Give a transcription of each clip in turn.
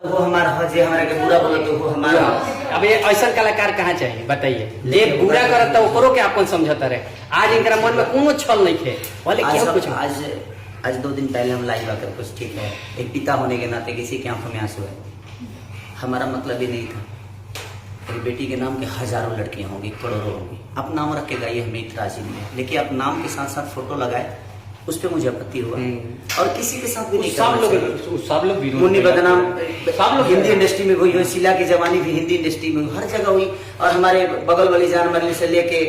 वो हमारा जे हमारा के बुरा बोला तो वो हमारा। अब ये ऐसा कलाकार कहाँ चाहिए बताइए, जे बुरा करता ओकरो के अपन समझता रहे। आज इनका मन में कोनो छल नहीं थे बोले क्यों कुछ। आज 2 दिन पहले हम लाइव आकर कुछ ठीक है, एक पिता होने के नाते किसी की आंखों में आंसू है। हमारा मतलब ही नहीं था, मेरी बेटी के नाम के हजारों लड़कियां होंगी, करोड़ों होंगी। आप नाम रख के गाइए, हमें इतराज नहीं है, लेकिन आप नाम के साथ साथ फोटो लगाए उस पर मुझे आपत्ति हुआ। और किसी के साथ भी नहीं, सब लोग मुन्नी बदनाम सब लोग हिंदी इंडस्ट्री में हुई है, शीला की जवानी भी हिंदी इंडस्ट्री में हर जगह हुई। और हमारे बगल वाली जान मरने से लेके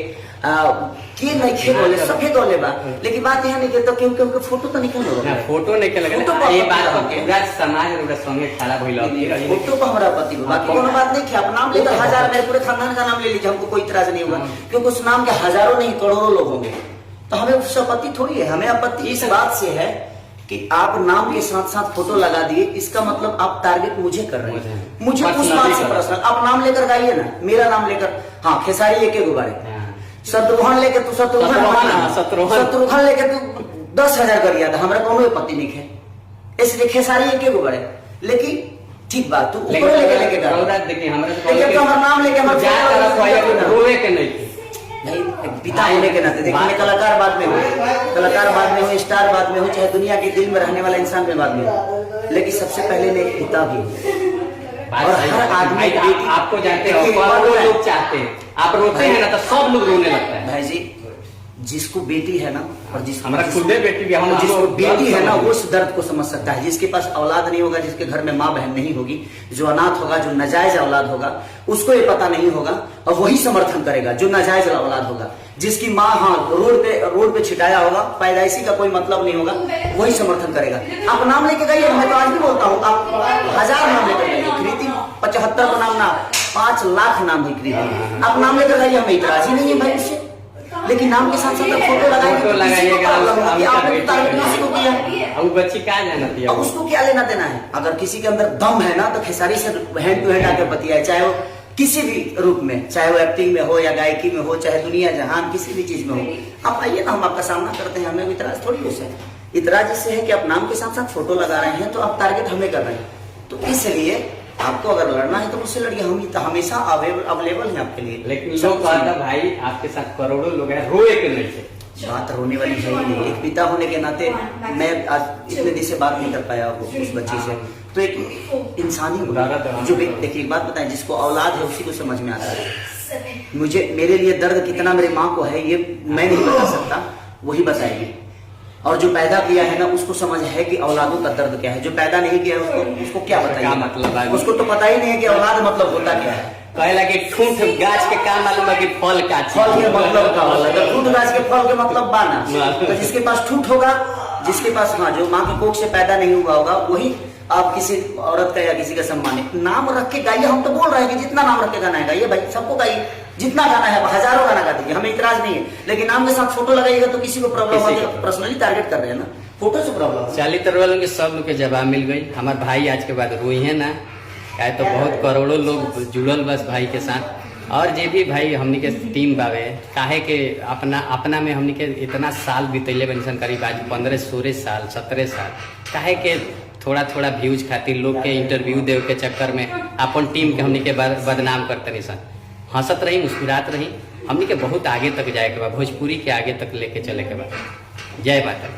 के नहीं खे बोले सफेद बोले बा, लेकिन बात यहाँ नहीं कहता क्योंकि उनका फोटो तो निकल रहा है, फोटो निकल गया। ये बात पूरा समाज पूरा संगे खड़ा भइल फोटो पर हमारा आपत्ति हुआ। बाकी कोनो बात नहीं, आप नाम लेकर हजार मेरे पूरे खानदान का नाम ले लीजिए, हमको कोई इतराज नहीं होगा, क्योंकि उस नाम के हजारों नहीं करोड़ों लोग होंगे। तो हमें उससे आपत्ति थोड़ी है, हमें आपत्ति इस बात से है कि आप नाम के साथ साथ फोटो लगा दिए, इसका मतलब आप टारगेट मुझे कर रहे हैं, मुझे उस बात से पर्सनल। आप नाम लेकर गाइए ना, मेरा नाम लेकर, हाँ खेसारी एक गुब्बारे, शत्रुघ्न लेके तू शत्रुघ्न लेके तू 10,000 कर दिया था, हमारा कोनो आपत्ति नहीं है, इसलिए खेसारी एक गुब्बारे। लेकिन ठीक बात तू ऊपर लेके देखिए हमारा नाम लेके रोवे के नहीं नहीं, पिता होने के नाते देखिए, कलाकार बाद में हो, कलाकार बाद में हो, स्टार बाद में हो, चाहे दुनिया के दिल में रहने वाला इंसान में बाद में हो, लेकिन सबसे पहले मैं एक पिता भी हूँ। और हर आदमी आपको जानते हैं, लोग चाहते हैं आप रोते हैं ना तो सब लोग रोने लगता है। भाई जी, जिसको बेटी है ना, और हमारा खुद बेटी भी, हम जिसको बेटी है ना वो उस दर्द को समझ सकता है। जिसके पास औलाद नहीं होगा, जिसके घर में माँ बहन नहीं होगी, जो अनाथ होगा, जो नाजायज औलाद होगा, उसको ये पता नहीं होगा और वही समर्थन करेगा जो नाजायज औलाद होगा। जिसकी माँ हाँ रोड पे छिटाया होगा, पैदाइशी का कोई मतलब नहीं होगा, वही समर्थन करेगा। आप नाम लेके गइए, मैं तो आज भी बोलता हूँ, आप 1000 नाम लेकर गइए, कृति 75 को नाम ना 5 लाख नाम है कृति, आप नाम लेकर गइए, हमें इतराज ही नहीं है भाई उससे। लेकिन नाम के साथ साथ फोटो लगाइएगा, अब उसको क्या लेना देना है। अगर किसी के अंदर दम है ना तो खेसारी से हैंड टू हैंड आकर बतियाए, चाहे वो किसी भी रूप में, चाहे वो एक्टिंग में हो या गायकी में हो, चाहे दुनिया जहान किसी भी चीज में हो, आप आइए ना, हम आपका सामना करते हैं। हमें इतराज थोड़ी उससे, इतराज इससे है कि आप नाम के साथ साथ फोटो लगा रहे हैं तो आप टारगेट हमें कर रहे हैं। तो इसलिए आपको अगर लड़ना है तो मुझसे लड़िए, हम तो हमेशा अवेलेबल हैं आपके लिए। लेकिन लोग कहता भाई आपके साथ करोड़ों लोग हैं, रोए के नहीं है। बात रोने वाली है ही नहीं। एक पिता होने के नाते मैं आज इतने दिन से बात नहीं कर पाया उस बच्ची से, तो एक इंसानी जो देखिए, एक बात बताएं, जिसको औलाद है उसी को समझ में आता है। मेरे लिए दर्द कितना मेरे माँ को है ये मैं नहीं बता सकता, वही बताएगी। और जो पैदा किया है ना उसको समझ है कि औलादों का दर्द क्या है, जो पैदा नहीं किया है उसको क्या बताइए, मतलब है उसको तो पता ही नहीं है कि औलाद मतलब होता क्या है। कहला कि ठूठ गाछ के काम मालूम है कि फल का, फल के मतलब का होला, तो ठूठ गाछ के फल के मतलब बाना। तो जिसके पास ठूठ होगा, जिसके पास हाँ जो माँ के कोख से पैदा नहीं हुआ होगा, वही आप किसी औरत का या किसी का सम्मानित नाम रख के गाइए। हम तो बोल रहे हैं कि जितना नाम रख के गाना है गाइए भाई, सबको गाइए, जितना गाना है हजारों गाना गा दीजिए, हमें इतराज नहीं है। लेकिन नाम के साथ फोटो लगाइएगा तो किसी को प्रॉब्लम होगी, पर्सनली टारगेट कर रहे हैं ना, फोटो से प्रॉब्लम। चाली तरवालों के सब लोग के जवाब मिल गई। हमारे भाई आज के बाद रोई है ना, क्या तो बहुत करोड़ों लोग जुड़ल बस भाई के साथ। और जे भी भाई हमनी के टीम बावे, काहे के अपना में हमनी के इतना साल बीतैले बन करीब आज 15-16 साल 17 साल, काहे के थोड़ा व्यूज खातिर लोग के इंटरव्यू दे के चक्कर में अपन टीम के हमनी के बदनाम करते नहीं सन। हंसत रही, मुस्कुरात रही, हमनी के बहुत आगे तक जाए के बाद, भोजपुरी के आगे तक लेके चले के बाद। जय माता।